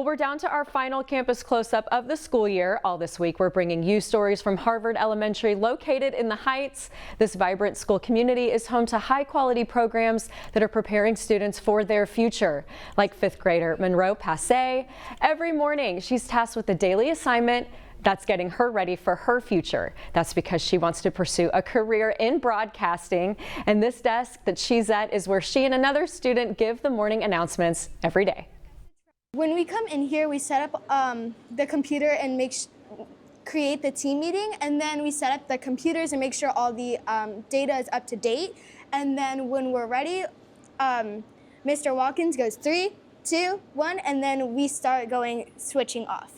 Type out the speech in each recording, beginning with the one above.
Well, we're down to our final campus close-up of the school year. All this week, we're bringing you stories from Harvard Elementary, located in the Heights. This vibrant school community is home to high-quality programs that are preparing students for their future. Like fifth grader Monroe Passe, every morning she's tasked with a daily assignment that's getting her ready for her future. That's because she wants to pursue a career in broadcasting. And this desk that she's at is where she and another student give the morning announcements every day. When we come in here, we set up the computer and create the team meeting, and then we set up the computers and make sure all the data is up to date. And then when we're ready, Mr. Watkins goes 3, 2, 1, and then we start switching off.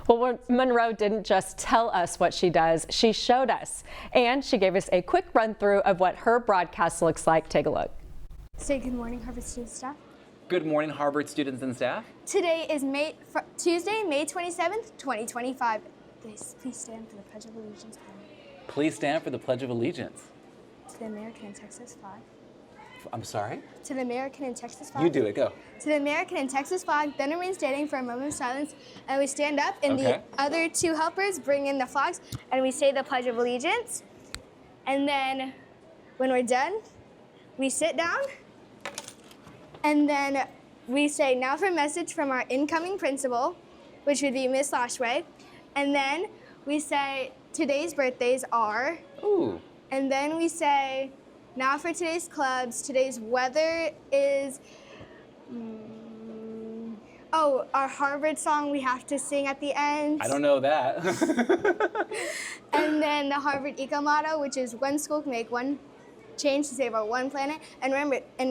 Well, Monroe didn't just tell us what she does, she showed us. And she gave us a quick run through of what her broadcast looks like. Take a look. Say good morning, Harvard student staff. Good morning, Harvard students and staff. Today is Tuesday, May 27th, 2025. Please stand for the Pledge of Allegiance. Please stand for the Pledge of Allegiance. To the American and Texas flag. I'm sorry? To the American and Texas flag. You do it, go. To the American and Texas flag, then remain standing for a moment of silence, and we stand up, and the other two helpers bring in the flags, and we say the Pledge of Allegiance. And then when we're done, we sit down, and then we say, now for a message from our incoming principal, which would be Miss Lashway. And then we say, today's birthdays are. Ooh. And then we say, now for today's clubs, today's weather is, our Harvard song we have to sing at the end. I don't know that. And then the Harvard Eco Motto, which is one school can make one change to save our one planet. And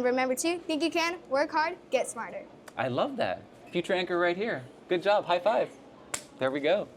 remember to think you can, work hard, get smarter. I love that. Future anchor right here. Good job, high five. There we go.